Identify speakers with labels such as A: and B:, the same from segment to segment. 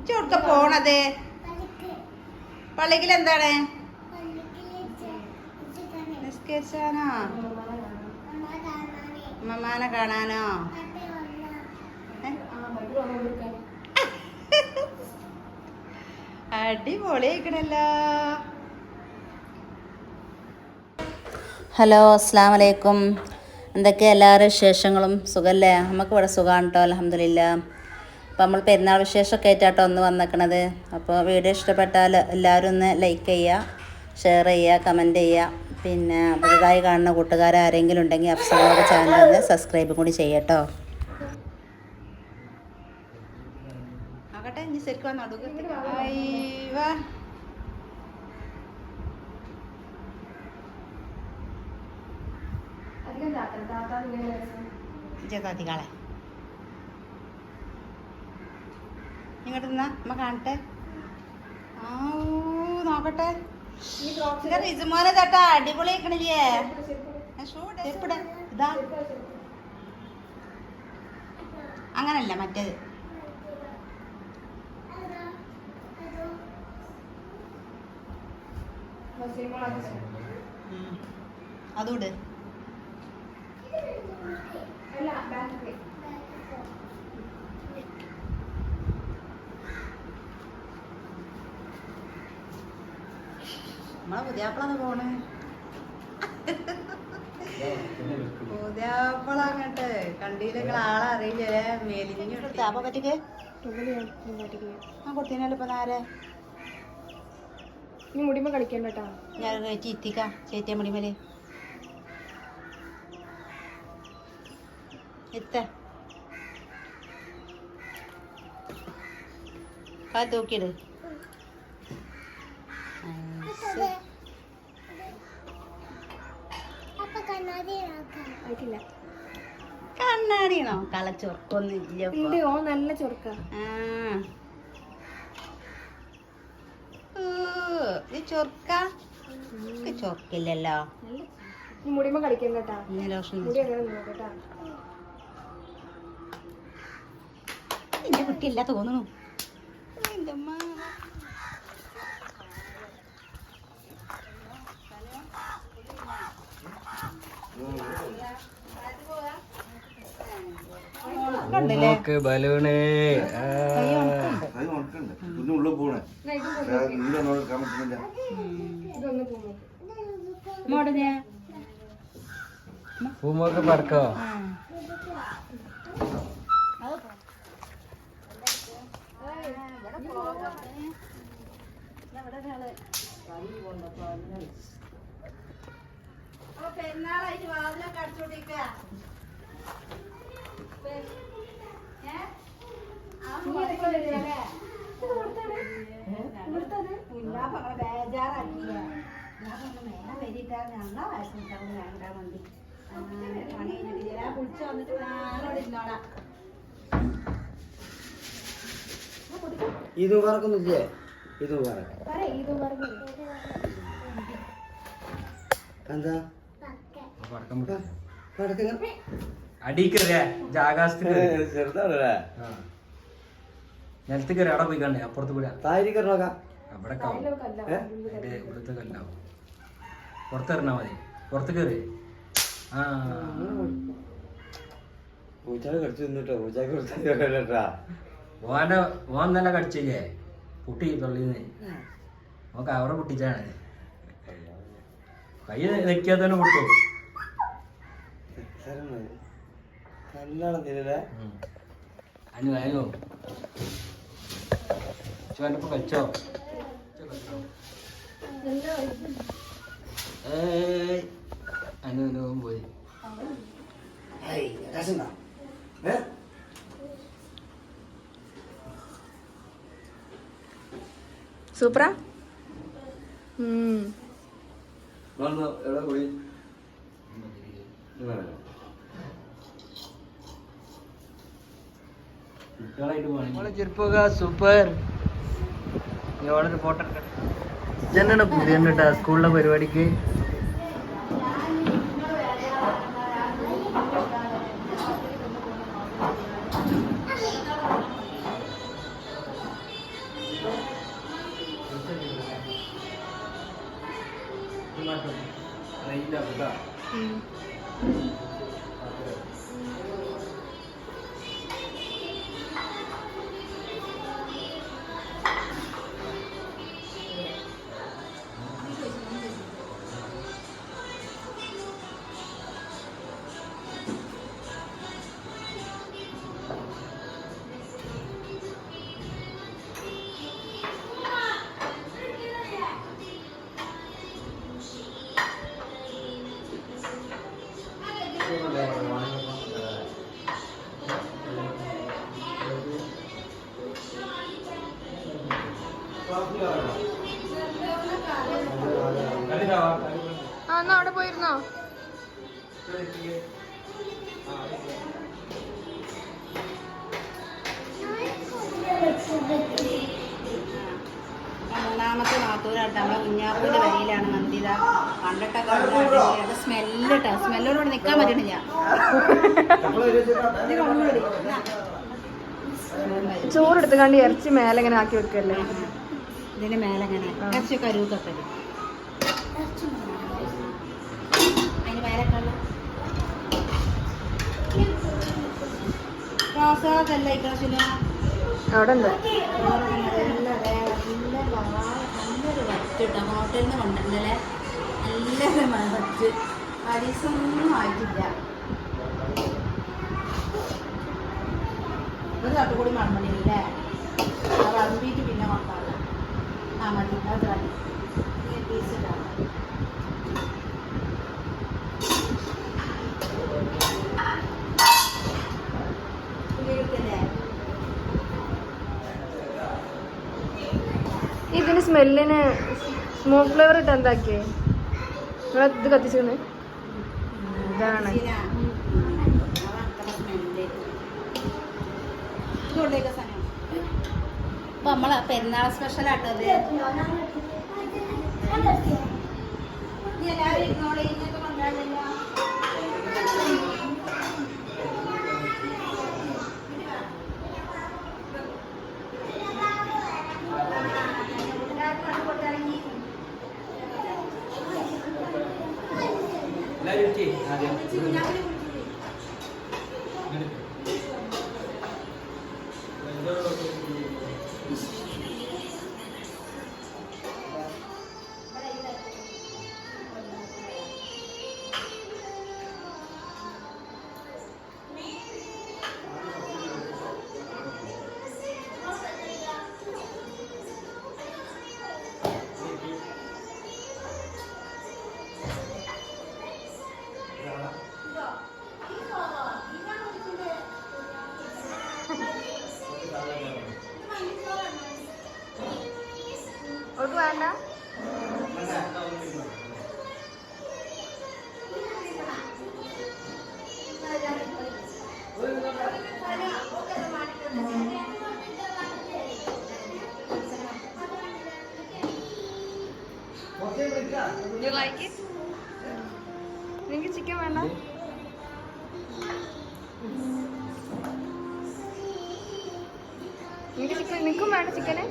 A: ചോർക്ക പോണത് പള്ളിയിൽ എന്താണ് നിസ്കരിച്ചാനോ അമ്മമാനെ കാണാനോ അടിപൊളിയായിക്കണല്ലോ. ഹലോ, അസ്സലാമു അലൈക്കും. എന്തൊക്കെ എല്ലാവരും വിശേഷങ്ങളും സുഖമല്ലേ? നമുക്ക് ഇവിടെ സുഖമാണ് കേട്ടോ, അൽഹംദുലില്ലാ. അപ്പോൾ നമ്മൾ പെരുന്നാൾ വിശേഷമൊക്കെ ആയിട്ടാട്ടോ ഒന്ന് വന്നിക്കണത്. അപ്പോൾ വീഡിയോ ഇഷ്ടപ്പെട്ടാൽ എല്ലാവരും ഒന്ന് ലൈക്ക് ചെയ്യുക, ഷെയർ ചെയ്യുക, കമൻറ്റ് ചെയ്യുക. പിന്നെ പുതുതായി കാണുന്ന കൂട്ടുകാരാരെങ്കിലും ഉണ്ടെങ്കിൽ അഫ്സലോട് ചാനൽ ഒന്ന് സബ്സ്ക്രൈബ് കൂടി ചെയ്യട്ടോ. ആകട്ടെ ഇനി ശരിക്കും ജതാതികളെ ഇങ്ങോട്ട് നിന്നാ അമ്മ കാണട്ടെ. ആ നോക്കട്ടെ റിജുമോനെ ചേട്ടാ അടിപൊളിയാക്കണില്ലേ? ഇതാ അങ്ങനല്ല മറ്റേത്. അതൂട് നമ്മളെ പുതിയാപ്പിളാണ് പോണ്. പുതിയാപ്പിള അങ്ങട്ട് കണ്ടിയില്ലെങ്കിൽ ആളെ അറിയില്ലേ? മേലിഞ്ഞു താപ്പ പറ്റിക്ക് ആ കൊടുത്തീനല്ലോ ഇപ്പൊ നേരെ.
B: നീ മുടിമ കളിക്കണ്ട കേട്ടോ.
A: ഞാൻ ചീറ്റിക്കാം ചേറ്റിയ മുടിമേല് എത്ത കാൽ തൂക്കിയിട്. കണ്ണാടിയാണോ? കളച്ചൊർക്കൊന്നും
B: ഓ നല്ല ചൊറുക്ക.
A: ചൊർക്ക ചൊർക്കില്ലല്ലോ.
B: മുടിമ കളിക്കണ്ട കേട്ടാ.
A: എന്റെ കുട്ടിയല്ല തോന്നുന്നു. എന്റെ അമ്മ
C: ബലൂണ് പൂമൊക്കെ പറക്കോ?
A: പെരുന്നാളായിട്ട് വാതിലൊക്കെ അടിച്ചോണ്ടിരിക്ക. ബേജാറാക്കിയ മേലെ വരിട്ടാ ഞങ്ങളെ വയസ്സിട്ടാണ് വേണ്ട വണ്ടി പണി കഴിഞ്ഞിട്ട് ഞാൻ കുളിച്ച് വന്നിട്ട് ഞാനോട് ഇരുന്നോടാ.
C: ഇത് പറക്കുന്നില്ലേ? ഇത് എന്താ
D: അടിക്കറിയ ജാകാശത്തിന്
C: ചെറുതാണല്ലേ?
D: നിലത്ത് കയറി അവിടെ പോയി കണ്ടേ അപ്പുറത്ത് കൂടെ
C: തായിരിക്കണോക്ക
D: അവിടെ ഇവിടുത്തെ കല്ലാവും. പുറത്തിറങ്ങാ മതി. പുറത്ത് കയറി
C: പൂച്ചാക്ക് കടിച്ചു നിന്നിട്ടോ. പൂച്ചാക്ക് കൊടുത്താ
D: ഓൻ തന്നെ കടിച്ചില്ലേ? പൊട്ടി തൊള്ളിന്ന് ഓക്ക് അവിടെ പൊട്ടിച്ചാണ്. കൈ നെക്കിയാൽ തന്നെ പൊട്ടു.
C: നല്ലോണം തിരില്ലേ?
D: അതിന് വേഗോ ചോനപ്പോ കളിച്ചോ? അനുഭവം പോയി.
B: സൂപ്പറാ.
C: എവിടെ പോയി?
D: ചെറുപ്പക സൂപ്പർ. എവിടെ ഫോട്ടോ ജനാണ് പുതിയ സ്കൂളിലെ പരിപാടിക്ക്.
B: ആ എന്നാ അവിടെ പോയിരുന്നോ?
A: മൂന്നാമത്തെ നാത്തൂരായിട്ട് നമ്മളെ കുഞ്ഞാപ്പൂൻ്റെ വരിയിലാണ് മന്തിത കണ്ടിട്ടൊക്കെ സ്മെല്ല് കേട്ടോ. സ്മെല്ലോട് നിൽക്കാൻ പറ്റണില്ല.
B: ചോറെടുത്ത് കണ്ട് ഇറച്ചി മേലെ ഇങ്ങനെ ആക്കി വെക്കല്ലേ.
A: ഇതിന് മേലെ ഇങ്ങനെ ഇറച്ചി കരുവൊക്കെ അതിന് മേലൊക്കെ റോസകളൊക്കെല്ല ഇക്കാശില്ല.
B: അവിടെ ഉണ്ട്
A: നല്ലൊരു വറ്റിട്ടോ. ഹോട്ടലിൽ നിന്ന് കൊണ്ടുവന്നല്ലേ നല്ലൊരു വറ്റ്. അരീസൊന്നും ആയിട്ടില്ല. ഒരു തട്ടുകൂടി മൺമണിയില്ലേ അത് അറുപീറ്റ് പിന്നെ കൊണ്ടാണ്. ആ മതി അത് മതി. പീസ് ഇടാം.
B: ഇതിന് സ്മെല്ലിന് സ്മോക്ക് ഫ്ലേവർ ഇട്ട് എന്താക്കിയേ? നിങ്ങൾ ഇത് കത്തിച്ചിരുന്നേ ഇതാണ്.
A: അപ്പൊ നമ്മളെ പെരുന്നാൾ സ്പെഷ്യലാട്ടോ അത്. എല്ലാവരും ഇരുന്നോളി. ഇങ്ങനത്തെ കൊണ്ടാടില്ല.
B: അവർക്ക് വേണ്ട. നിങ്ങൾക്ക് ചിക്കൻ വേണ്ട? നിങ്ങൾക്ക് ചിക്കൻ നിൽക്കും വേണ്ട ചിക്കന്?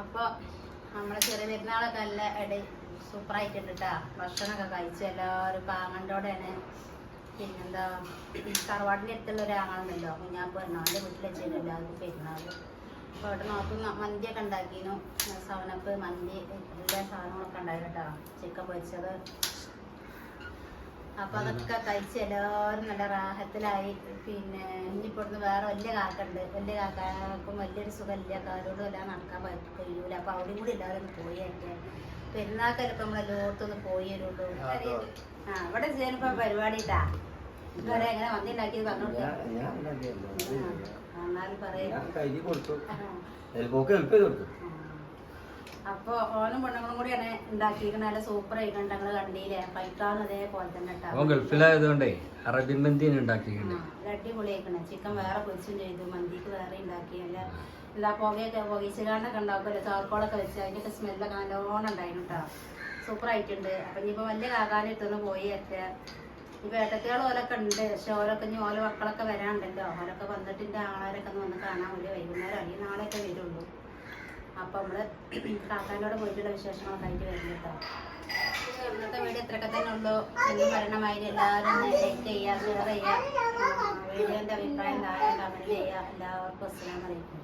A: അപ്പൊ നമ്മളെ ചെറിയ പെരുന്നാളൊക്കെ നല്ല സൂപ്പറായിട്ടുണ്ട് കേട്ടാ. ഭക്ഷണമൊക്കെ കഴിച്ച് എല്ലാവരും പാങ്ങണ്ടോടെയാണ്. പിന്നെന്താ തറവാടിൻ്റെ അടുത്തുള്ള ഒരു ആങ്ങളെന്നല്ലോ കുഞ്ഞാപ്പ് പറഞ്ഞു. അവൻ്റെ വീട്ടിൽ വെച്ചിട്ട് എല്ലാവർക്കും പെരുന്നാൾ. അപ്പോൾ അവിടെ നോക്കുന്ന മന്തിയൊക്കെ ഉണ്ടാക്കിയിരുന്നു. സവനപ്പ് മന്തി എല്ലാ സാധനങ്ങളൊക്കെ ഉണ്ടായിരുന്നു കേട്ടോ. ചിക്കൻ പൊരിച്ചത്. അപ്പോൾ അതൊക്കെ കഴിച്ച് എല്ലാവരും നല്ല റാഹത്തിലായി. പിന്നെ ഇനിയിപ്പോഴത്തെ വേറെ വലിയ കാക്കുണ്ട്. വലിയ കാക്കും വലിയൊരു സുഖമില്ല. കാരോടും എല്ലാം നടക്കാൻ കഴിയൂല. അപ്പോൾ അവിടെയും കൂടി എല്ലാവരും ഒന്ന് പോയി ആയിട്ട് പെരുന്നാൾക്കല്ല ഇപ്പം നമ്മളെല്ലായിടത്തൊന്ന് പോയി വരുള്ളൂ. ആ ഇവിടെ ചെയ്യുമ്പോൾ പരിപാടി ഇട്ടാ ഇതുവരെ എങ്ങനെ മന്തി ഉണ്ടാക്കിയത് പറഞ്ഞു എന്നാലും പറയാം. അപ്പൊ ഓനും പെണ്ണുങ്ങളും കൂടിയാണ് ഉണ്ടാക്കിയിരിക്കണ. നല്ല സൂപ്പർ ആയിട്ടുണ്ട്. ഞങ്ങള് കണ്ടില്ലേ കഴിക്കാനും അതേപോലെ തന്നെ കേട്ടോ.
D: ഗൾഫിലായതുകൊണ്ടേ അറബിൻ മന്തി
A: അടിപൊളിയായിക്കണേ. ചിക്കൻ വേറെ പൊരിച്ചും ചെയ്തു. മന്തിക്ക് വേറെ ഉണ്ടാക്കി. നല്ല എന്താ പുകയൊക്കെ പുകയിച്ചുകാണ്ടൊക്കെ ഉണ്ടാക്കുമല്ലോ. ചാർക്കോളൊക്കെ വെച്ച് അതിൻ്റെയൊക്കെ സ്മെല്ലൊക്കെ നല്ലോണം ഉണ്ടായിരുന്നു കേട്ടോ. സൂപ്പർ ആയിട്ടുണ്ട്. അപ്പൊ ഇനിയിപ്പോ വലിയ കാക്കാനെടുത്തൊന്ന് പോയി എത്തുക. ഇപ്പൊ ഏട്ടത്തിയാൾ ഓലൊക്കെ ഉണ്ട്. പക്ഷെ ഓലൊക്കെ ഇനി ഓല മക്കളൊക്കെ വരാണ്ടല്ലോ. ഓലൊക്കെ വന്നിട്ട് എൻ്റെ ആങ്ങളാരൊക്കെ ഒന്ന് വന്ന് കാണാൻ വലിയ വൈകുന്നേരം അല്ലെങ്കിൽ നാളെയൊക്കെ വരുള്ളൂ. അപ്പൊ നമ്മള് കാക്കാൻ്റെ പോയിട്ടുള്ള വിശേഷങ്ങളൊക്കെ ആയിട്ട് വരുന്നു കേട്ടോ. ഇന്നത്തെ വീഡിയോ ഇത്രയൊക്കെ തന്നെ ഉള്ളൂ. എന്നും പറയണമാതിരി എല്ലാവരും ലൈക്ക് ചെയ്യുക, ഷെയർ ചെയ്യുക, വീഡിയോൻ്റെ അഭിപ്രായം താഴെ കമൻറ്റ് ചെയ്യുക. എല്ലാവർക്കും അസ്സലാമു അലൈക്കും.